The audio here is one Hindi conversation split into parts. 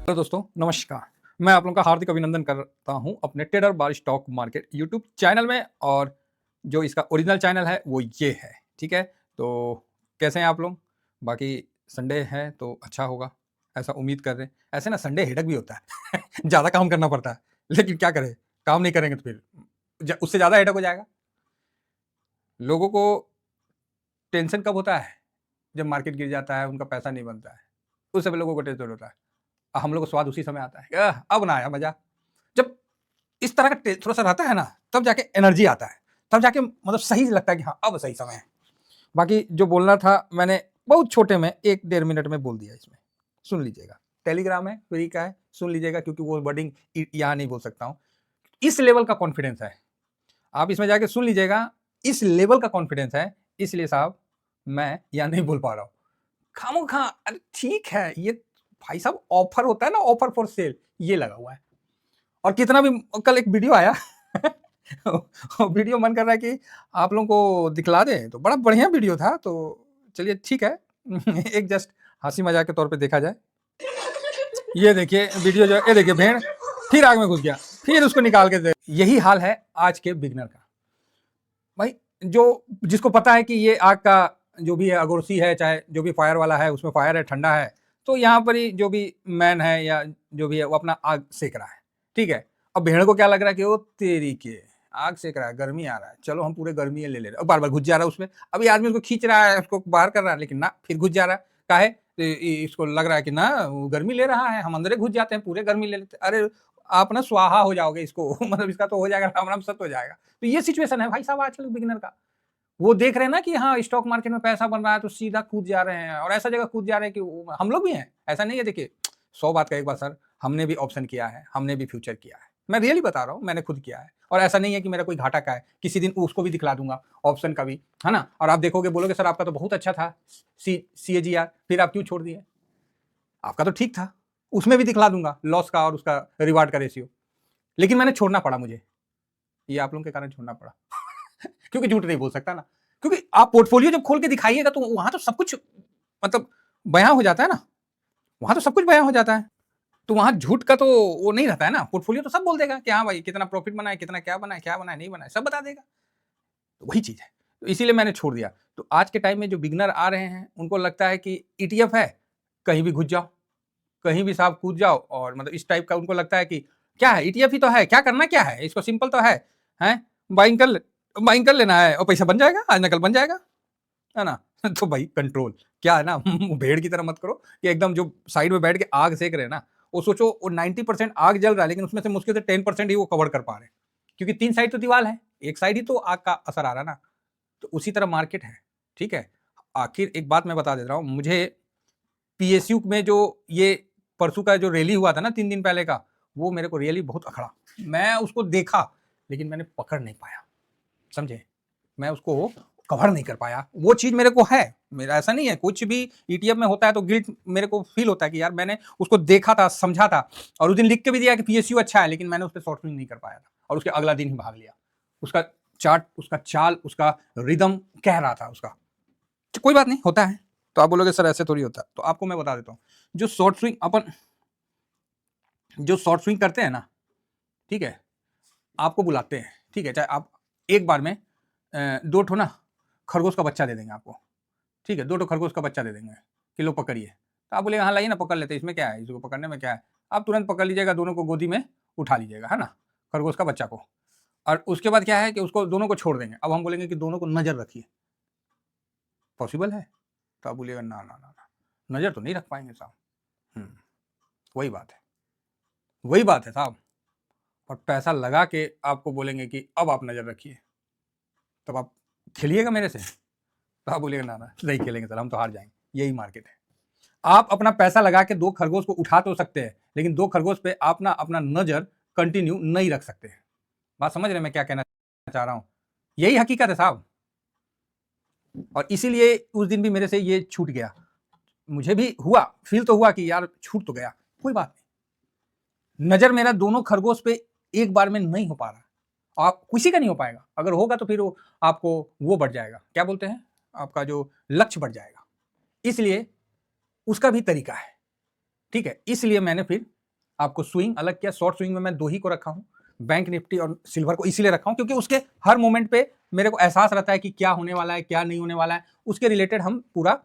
हेलो दोस्तों, नमस्कार। मैं आप लोगों का हार्दिक अभिनंदन करता हूं अपने ट्रेडर बार स्टॉक मार्केट यूट्यूब चैनल में। और जो इसका ओरिजिनल चैनल है वो ये है, ठीक है। तो कैसे हैं आप लोग? बाकी संडे है तो अच्छा होगा, ऐसा उम्मीद कर रहे हैं। ऐसे ना संडे हेडक भी होता है ज़्यादा काम करना पड़ता है, लेकिन क्या करें, काम नहीं करेंगे तो फिर उससे ज़्यादा हेडक हो जाएगा। लोगों को टेंशन कब होता है? जब मार्केट गिर जाता है, उनका पैसा नहीं बनता है, उस समय लोगों को टेंशन होता है। हम लोग को स्वाद उसी समय आता है, अब ना आया मजा। जब इस तरह का थोड़ा सा रहता है ना, तब जाके एनर्जी आता है, तब जाके मतलब सही लगता है कि हाँ अब सही समय है। बाकी जो बोलना था मैंने बहुत छोटे में 1-1.5 मिनट में बोल दिया। इसमें सुन लीजिएगा, टेलीग्राम है, फ्री का है, सुन लीजिएगा, क्योंकि वो वर्डिंग यहाँ नहीं बोल सकता हूँ। इस लेवल का कॉन्फिडेंस है, आप इसमें जाके सुन लीजिएगा। इस लेवल का कॉन्फिडेंस है, इसलिए साहब मैं यहाँ नहीं बोल पा रहा हूँ खामोखा। अरे ठीक है, ये भाई साहब ऑफर होता है ना, ऑफर फॉर सेल, ये लगा हुआ है। और कितना भी कल एक वीडियो आया वीडियो मन कर रहा है कि आप लोगों को दिखला दें, तो बड़ा बढ़िया वीडियो था। तो चलिए ठीक है एक जस्ट हंसी मजाक के तौर पे देखा जाए। ये देखिए वीडियो, जो ये देखिए भेड़ फिर आग में घुस गया, फिर उसको निकाल के दे। यही हाल है आज के बिगनर का भाई। जो जिसको पता है कि ये आग का जो भी है अगोरसी है, चाहे जो भी फायर वाला है, उसमें फायर है, ठंडा है, तो यहाँ पर ही जो भी मैन है या जो भी है वो अपना आग सेक रहा है, ठीक है। अब भेड़ को क्या लग रहा है कि वो तेरी के आग सेक रहा है, गर्मी आ रहा है, चलो हम पूरे गर्मी ले ले रहे हैं। बार बार घुस जा रहा है उसमें। अभी आदमी उसको खींच रहा है, उसको बाहर कर रहा है, लेकिन ना फिर घुस जा रहा है। काहे? इसको लग रहा है कि ना वो गर्मी ले रहा है, हम अंदर घुस जाते हैं, पूरे गर्मी ले लेते हैं। अरे आप ना स्वाहा हो जाओगे इसको मतलब इसका तो हो जाएगा, राम राम सत हो जाएगा। तो ये सिचुएशन है भाई साहब आजकल बिगिनर का। वो देख रहे हैं ना कि हाँ स्टॉक मार्केट में पैसा बन रहा है, तो सीधा कूद जा रहे हैं, और ऐसा जगह कूद जा रहे हैं कि हम लोग भी हैं। ऐसा नहीं है, देखिए 100 बात का एक बात सर, हमने भी ऑप्शन किया है, हमने भी फ्यूचर किया है। मैं रियली बता रहा हूँ, मैंने खुद किया है। और ऐसा नहीं है कि मेरा कोई घाटा का है, किसी दिन उसको भी दिखला दूंगा, ऑप्शन का भी, है ना। और आप देखोगे, बोलोगे सर आपका तो बहुत अच्छा था CAGR, फिर आप क्यों छोड़ दिए? आपका तो ठीक था, उसमें भी दिखला दूंगा लॉस का और उसका रिवार्ड का रेशियो। लेकिन मैंने छोड़ना पड़ा, मुझे ये आप लोगों के कारण छोड़ना पड़ा क्योंकि झूठ नहीं बोल सकता ना। क्योंकि आप पोर्टफोलियो जब खोल के दिखाइएगा तो वहां तो सब कुछ मतलब बयां हो जाता है ना, वहां तो सब कुछ बयां हो जाता है। तो वहां झूठ का तो वो नहीं रहता है ना। पोर्टफोलियो तो सब बोल देगा कि हाँ भाई कितना प्रॉफिट बना है, कितना क्या बना है, क्या बना है, नहीं बना है, सब बता देगा। तो वही चीज है, तो इसीलिए मैंने छोड़ दिया। तो आज के टाइम में जो बिगनर आ रहे हैं, उनको लगता है कि ETF है, कहीं भी घुस जाओ, कहीं भी साहब कूद जाओ, और मतलब इस टाइप का उनको लगता है कि क्या है, ETF ही तो है, क्या करना क्या है इसको, सिंपल तो है, हैं बाइंग कर लेना है और पैसा बन जाएगा, आज नकल बन जाएगा, है ना तो भाई कंट्रोल क्या है ना भेड़ की तरह मत करो कि एकदम जो साइड में बैठ के आग सेक रहे हैं ना, वो सोचो वो 90% आग जल रहा है, लेकिन उसमें से मुश्किल से 10% ही वो कवर कर पा रहे हैं, क्योंकि 3 साइड तो दीवार है, एक साइड ही तो आग का असर आ रहा है ना। तो उसी तरह मार्केट है, ठीक है। आखिर एक बात मैं बता दे रहा हूँ, मुझे PSU में जो ये परसों का जो रैली हुआ था ना 3 दिन पहले का, वो मेरे को रियली बहुत अखड़ा। मैं उसको देखा, लेकिन मैंने पकड़ नहीं पाया, समझे। मैं उसको कवर नहीं कर पाया। वो चीज मेरे को है, मेरा ऐसा नहीं है, कुछ भी ETF में होता है तो गिल्ट मेरे को फील होता है कि यार मैंने उसको देखा था, समझा था, और उस दिन लिख के भी दिया कि PSU अच्छा है, लेकिन मैंने उस पर शॉर्ट स्विंग नहीं कर पाया था, और उसके अगला दिन ही भाग लिया। उसका चार्ट, उसका चाल, उसका रिदम कह रहा था उसका। तो कोई बात नहीं, होता है। तो आप बोलोगे सर ऐसे थोड़ी होता है, तो आपको मैं बता देता हूँ। जो शॉर्ट स्विंग करते हैं ना, ठीक है, आपको बुलाते हैं, ठीक है, चाहे आप एक बार में 2 ठो ना खरगोश का बच्चा दे देंगे आपको, ठीक है, 2 ठो खरगोश का बच्चा दे देंगे कि लो पकड़िए। तो आप बोलेंगे हाँ लाइए ना पकड़ लेते हैं, इसमें क्या है, इसको पकड़ने में क्या है। आप तुरंत पकड़ लीजिएगा, दोनों को गोदी में उठा लीजिएगा, है ना, खरगोश का बच्चा को। और उसके बाद क्या है कि उसको दोनों को छोड़ देंगे। अब हम बोलेंगे कि दोनों को नजर रखिए, पॉसिबल है? तो आप बोलिएगा ना ना ना ना, नजर तो नहीं रख पाएंगे साहब। वही बात है, वही बात है साहब। और पैसा लगा के आपको बोलेंगे कि अब आप नजर रखिए, तब आप खेलिएगा मेरे से? तो आप बोलिएगा ना ना नहीं खेलेंगे सर, हम तो हार जाएंगे। यही मार्केट है। आप अपना पैसा लगा के 2 खरगोश को उठा तो सकते हैं, लेकिन 2 खरगोश पे आप ना अपना नजर कंटिन्यू नहीं रख सकते हैं। बात समझ रहे हैं मैं क्या कहना चाह रहा हूं? यही हकीकत है साहब। और इसीलिए उस दिन भी मेरे से ये छूट गया। मुझे भी हुआ, फील तो हुआ कि यार छूट तो गया, कोई बात नहीं। नजर मेरा दोनों खरगोश पे एक बार में नहीं हो पा रहा, आप किसी का नहीं हो पाएगा। अगर होगा तो फिर आपको वो बढ़ जाएगा, क्या बोलते हैं, आपका जो लक्ष्य बढ़ जाएगा। इसलिए उसका भी तरीका है, ठीक है। इसलिए मैंने फिर आपको स्विंग अलग किया, शॉर्ट स्विंग में मैं 2 ही को रखा हूँ, बैंक निफ्टी और सिल्वर को इसीलिए रखा हूँ क्योंकि उसके हर मोमेंट पे मेरे को एहसास रहता है कि क्या होने वाला है, क्या नहीं होने वाला है, उसके रिलेटेड हम पूरा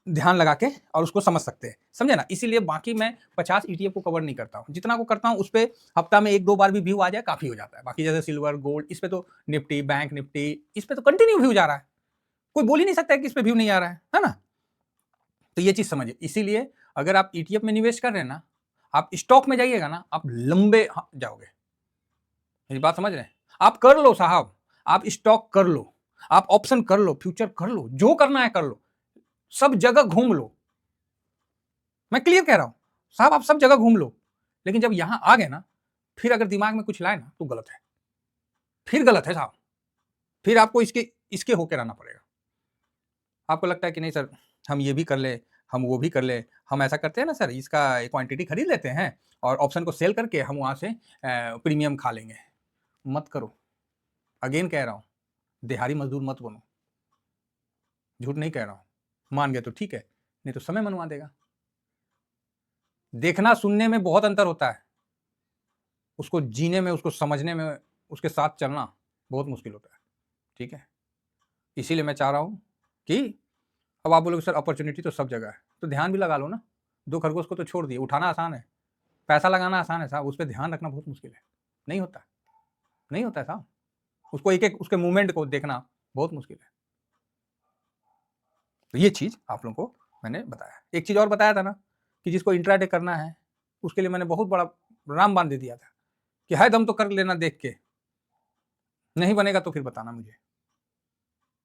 ध्यान लगा के और उसको समझ सकते हैं, समझे ना। इसीलिए बाकी मैं 50 ETF को कवर नहीं करता हूँ, जितना को करता हूँ उस पर हफ्ता में 1-2 बार भी व्यू आ जाए काफी हो जाता है। बाकी जैसे सिल्वर, गोल्ड, इस पे तो निफ्टी, बैंक निफ्टी, इस पे तो कंटिन्यू व्यू जा रहा है, कोई बोल ही नहीं सकता है कि इस पे व्यू नहीं आ रहा है ना। तो ये चीज समझिए। इसीलिए अगर आप ETF में निवेश कर रहे हैं ना, आप स्टॉक में जाइएगा ना, आप लंबे जाओगे। मेरी बात समझ रहे हैं? आप कर लो साहब, आप स्टॉक कर लो, आप ऑप्शन कर लो, फ्यूचर कर लो, जो करना है कर लो, सब जगह घूम लो। मैं क्लियर कह रहा हूं साहब, आप सब जगह घूम लो, लेकिन जब यहां आ गए ना, फिर अगर दिमाग में कुछ लाए ना तो गलत है, फिर गलत है साहब, फिर आपको इसके होके रहना पड़ेगा। आपको लगता है कि नहीं सर हम ये भी कर ले, हम वो भी कर ले, हम ऐसा करते हैं ना सर, इसका क्वांटिटी खरीद लेते हैं और ऑप्शन को सेल करके हम वहां से प्रीमियम खा लेंगे। मत करो, अगेन कह रहा हूं, दिहाड़ी मजदूर मत बनो। झूठ नहीं कह रहा हूं, मान गए तो ठीक है, नहीं तो समय मनवा देगा। देखना सुनने में बहुत अंतर होता है, उसको जीने में, उसको समझने में, उसके साथ चलना बहुत मुश्किल होता है, ठीक है। इसीलिए मैं चाह रहा हूं कि अब आप बोलोगे सर अपॉर्चुनिटी तो सब जगह है, तो ध्यान भी लगा लो ना। 2 खरगोश को तो छोड़ दिए, उठाना आसान है, पैसा लगाना आसान है साहब, उस पर ध्यान रखना बहुत मुश्किल है। नहीं होता, नहीं होता है साहब, उसको एक एक उसके मूवमेंट को देखना बहुत मुश्किल है। तो ये चीज आप लोगों को मैंने बताया। एक चीज और बताया था ना कि जिसको इंट्राडे करना है उसके लिए मैंने बहुत बड़ा रामबाण दे दिया था कि है दम तो कर लेना, देख के नहीं बनेगा तो फिर बताना मुझे,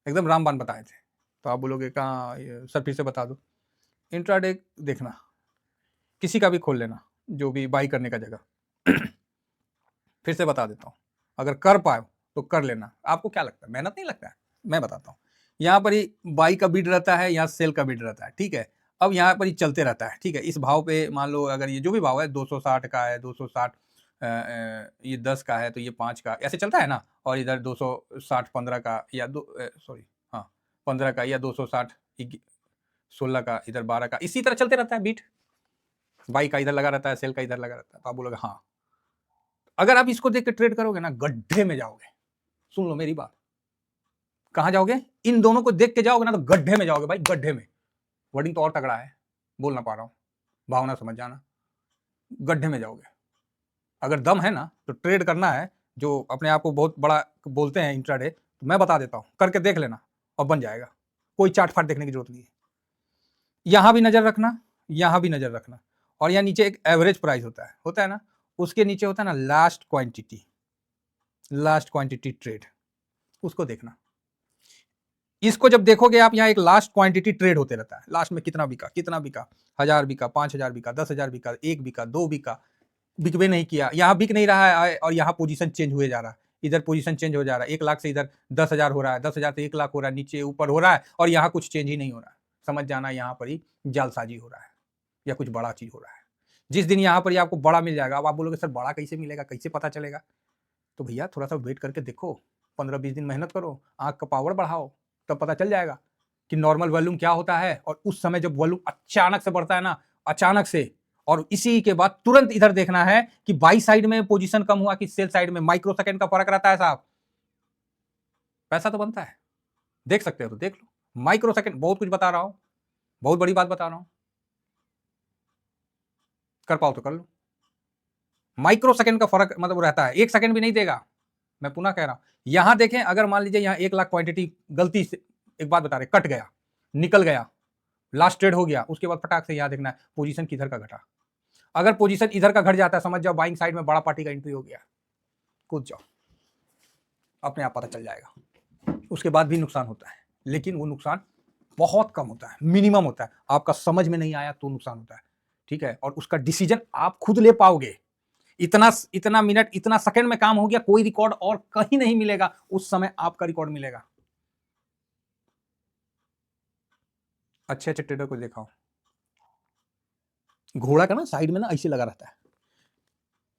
एकदम रामबाण बताए थे। तो आप बोलोगे कहाँ सर, फिर से बता दो। इंट्राडे देखना, किसी का भी खोल लेना, जो भी बाई करने का जगह फिर से बता देता हूँ, अगर कर पाए तो कर लेना। आपको क्या लगता है, मेहनत नहीं लगता है? मैं बताता हूँ, यहाँ पर ही बाई का बिड रहता है, यहाँ सेल का बिड रहता है, ठीक है। अब यहाँ पर ही चलते रहता है, ठीक है। इस भाव पे मान लो अगर ये जो भी भाव है 260 का है, 260 ये 10 का है तो ये 5 का, ऐसे चलता है ना। और इधर 260 15 का या सॉरी हाँ 15 का, या 260 16 का, इधर 12 का, इसी तरह चलते रहता है बीट। बाई का इधर लगा रहता है, सेल का इधर लगा रहता है। तो आप बोलोगे हाँ, अगर आप इसको देख के ट्रेड करोगे ना, गड्ढे में जाओगे। सुन लो मेरी बात, कहां जाओगे? इन दोनों को देख के जाओगे ना तो गड्ढे में जाओगे भाई, गड्ढे में। वर्डिंग तो और तगड़ा है, बोल ना पा रहा हूं, भावना समझ जाना। गड्ढे में जाओगे। अगर दम है ना तो ट्रेड करना है, जो अपने आप को बहुत बड़ा बोलते हैं इंट्राडे, तो मैं बता देता हूं, करके देख लेना और बन जाएगा। कोई चार्ट फाट देखने की जरूरत नहीं है। यहां भी नजर रखना, यहां भी नजर रखना, और यहां नीचे एक एवरेज प्राइस होता है ना, उसके नीचे होता है ना लास्ट क्वांटिटी ट्रेड, उसको देखना। इसको जब देखोगे आप, यहाँ एक लास्ट क्वांटिटी ट्रेड होते रहता है, लास्ट में कितना बिका, 1000 बिका, 5000 बिका, 10,000 बिका, 1 बिका, 2 बिका, बिकवे नहीं किया, यहाँ बिक नहीं रहा है और यहाँ पोजीशन चेंज हुए जा रहा है, इधर पोजीशन चेंज हो जा रहा है, 1 लाख से इधर 10,000 हो रहा है, 10,000 से 1 लाख हो रहा है, नीचे ऊपर हो रहा है, और यहाँ कुछ चेंज ही नहीं हो रहा है। समझ जाना यहाँ पर ही जालसाजी हो रहा है या कुछ बड़ा चीज हो रहा है। जिस दिन यहाँ पर आपको बड़ा मिल जाएगा, अब आप बोलोगे सर बड़ा कैसे मिलेगा, कैसे पता चलेगा? तो भैया थोड़ा सा वेट करके देखो, 15-20 दिन मेहनत करो, आंख का पावर बढ़ाओ, तब पता चल जाएगा कि नॉर्मल वॉल्यूम क्या होता है। और उस समय जब वॉल्यूम अचानक से बढ़ता है ना, अचानक से, और इसी के बाद तुरंत इधर देखना है कि बाई साइड में पोजीशन कम हुआ कि सेल साइड में, माइक्रो सेकंड का फर्क रहता है साहब। पैसा तो बनता है, देख सकते हो तो देख लो। माइक्रो सेकंड, बहुत कुछ बता रहा हूं, बहुत बड़ी बात बता रहा हूं, कर पाओ तो कर लो। माइक्रो सेकंड का फर्क मतलब रहता है, 1 सेकंड भी नहीं देगा। मैं पुनः कह रहा हूं, यहां देखें, अगर मान लीजिए यहां 1 लाख क्वांटिटी गलती से, एक बात बता रहे, कट गया, निकल गया, लास्ट ट्रेड हो गया, उसके बाद फटाक से यहां देखना है पोजीशन किधर का घटा। अगर पोजीशन इधर का घट जाता है, समझ जाओ बाइंग साइड में बड़ा पार्टी का एंट्री हो गया, कूद जाओ, अपने आप पता चल जाएगा। उसके बाद भी नुकसान होता है, लेकिन वो नुकसान बहुत कम होता है, मिनिमम होता है। आपका समझ में नहीं आया तो नुकसान होता है, ठीक है। और उसका डिसीजन आप खुद ले पाओगे। इतना मिनट, इतना सेकंड में काम हो गया, कोई रिकॉर्ड और कहीं नहीं मिलेगा, उस समय आपका रिकॉर्ड मिलेगा। अच्छे अच्छे ट्रेडर को देखा हो, घोड़ा का ना साइड में ना ऐसे लगा रहता है,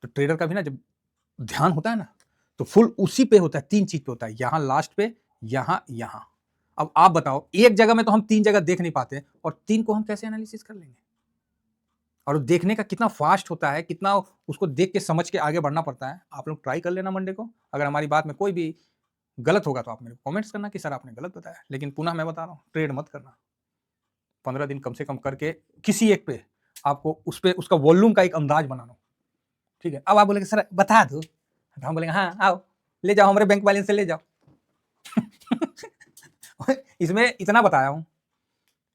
तो ट्रेडर का भी ना जब ध्यान होता है ना, तो फुल उसी पे होता है, 3 चीज पे होता है, यहां लास्ट पे, यहां। अब आप बताओ, एक जगह में तो हम 3 जगह देख नहीं पाते, और 3 को हम कैसे एनालिसिस कर लेंगे? और वो देखने का कितना फास्ट होता है, कितना उसको देख के समझ के आगे बढ़ना पड़ता है। आप लोग ट्राई कर लेना मंडे को। अगर हमारी बात में कोई भी गलत होगा तो आप मेरे को कमेंट्स करना कि सर आपने गलत बताया। लेकिन पुनः मैं बता रहा हूँ, ट्रेड मत करना। 15 दिन कम से कम करके किसी एक पे आपको उस पे उसका वॉल्यूम का एक अंदाज बना लो, ठीक है। अब आप बोलेंगे सर बता दो, तो हम बोलेंगे हाँ आओ ले जाओ, हमारे बैंक बैलेंस से ले जाओ। इसमें इतना बताया हूं,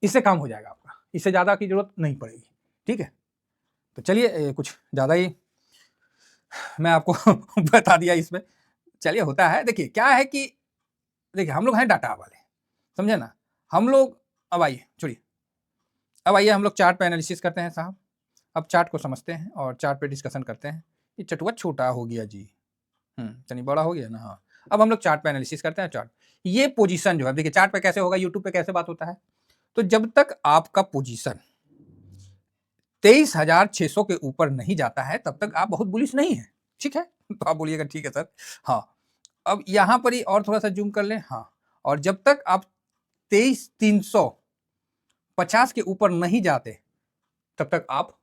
इससे काम हो जाएगा आपका, इससे ज्यादा की जरूरत नहीं पड़ेगी, ठीक है। तो चलिए कुछ ज्यादा ही मैं आपको बता दिया इसमें। चलिए होता है, देखिए क्या है कि देखिए हम लोग हैं डाटा वाले, समझे ना। हम लोग अब आइए छोड़िए, अब आइए हम लोग चार्ट पे एनालिसिस करते हैं साहब। अब चार्ट को समझते हैं और चार्ट पे डिस्कशन करते हैं। ये चटुआ छोटा हो गया जी, चलिए बड़ा हो गया ना। हाँ, अब हम लोग चार्ट पे एनालिसिस करते हैं। चार्ट ये पोजीशन जो है, देखिए चार्ट पे कैसे होगा, यूट्यूब पे कैसे बात होता है। तो जब तक आपका पोजीशन 23,600 के ऊपर नहीं जाता है तब तक आप बहुत बुलिश नहीं है, ठीक है। तो आप बोलिएगा ठीक है सर। हाँ, अब यहां पर ही और थोड़ा सा जूम कर लें। हाँ, और जब तक आप 23,350 के ऊपर नहीं जाते तब तक आप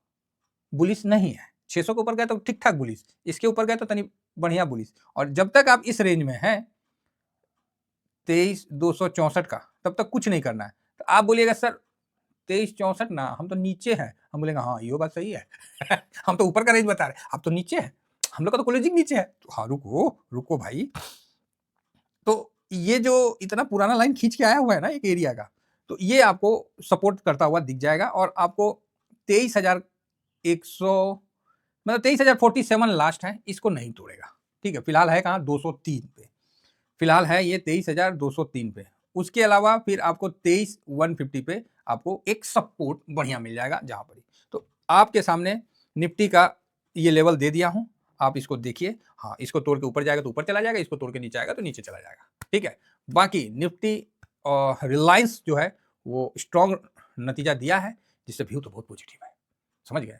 बुलिश नहीं है। 600 के ऊपर गए तो ठीक ठाक बुलिश, इसके ऊपर गए तो तनी बढ़िया बुलिश। और जब तक आप इस रेंज में हैं 23,264 का, तब तक कुछ नहीं करना है। तो आप बोलिएगा सर 23,64 ना, हम तो नीचे हैं। हम बोलेंगे हाँ ये बात सही है। हम तो ऊपर का रेंज बता रहे, आप तो नीचे है, हम लोग का तो क्लोजिंग नीचे है। तो हाँ रुको रुको भाई, तो ये जो इतना पुराना लाइन खींच के आया हुआ है ना एक एरिया का, तो ये आपको सपोर्ट करता हुआ दिख जाएगा। और आपको 23,100 मतलब 23,047 लास्ट है, इसको नहीं तोड़ेगा, ठीक है। फिलहाल है कहाँ 203 पे, फिलहाल है ये 23,203 पे। उसके अलावा फिर आपको 23,150 पे आपको एक सपोर्ट बढ़िया मिल जाएगा जहां पर। तो आपके सामने निफ्टी का ये लेवल दे दिया हूं, आप इसको देखिए। हाँ, इसको तोड़ के ऊपर जाएगा तो ऊपर चला जाएगा, इसको तोड़ के नीचे आएगा तो नीचे चला जाएगा, ठीक है। बाकी निफ्टी और रिलायंस जो है वो स्ट्रॉन्ग नतीजा दिया है, जिससे व्यू तो बहुत पॉजिटिव है, समझ गए।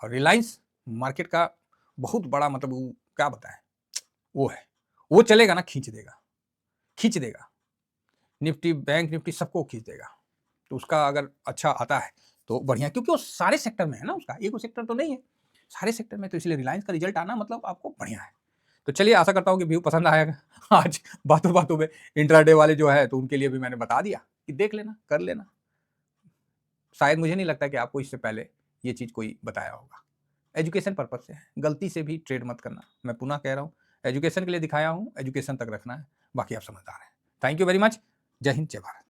और रिलायंस मार्केट का बहुत बड़ा मतलब वो क्या बताएं, वो है, वो चलेगा ना खींच देगा, खींच देगा। निफ्टी, बैंक निफ्टी सबको खींच देगा। तो उसका अगर अच्छा आता है तो बढ़िया, क्योंकि वो सारे सेक्टर में है ना, उसका एक सेक्टर तो नहीं है, सारे सेक्टर में। तो इसलिए रिलायंस का रिजल्ट आना मतलब आपको बढ़िया है। तो चलिए आशा करता हूँ कि व्यू पसंद आएगा। आज बातों बातों में इंट्राडे वाले जो है तो उनके लिए भी मैंने बता दिया कि देख लेना, कर लेना। शायद मुझे नहीं लगता कि आपको इससे पहले ये चीज़ कोई बताया होगा। एजुकेशन पर्पज से है, गलती से भी ट्रेड मत करना। मैं पुनः कह रहा हूँ, एजुकेशन के लिए दिखाया हूँ, एजुकेशन तक रखना है, बाकी आप समझदार हैं। Thank you very much. जय हिंद, जय भारत।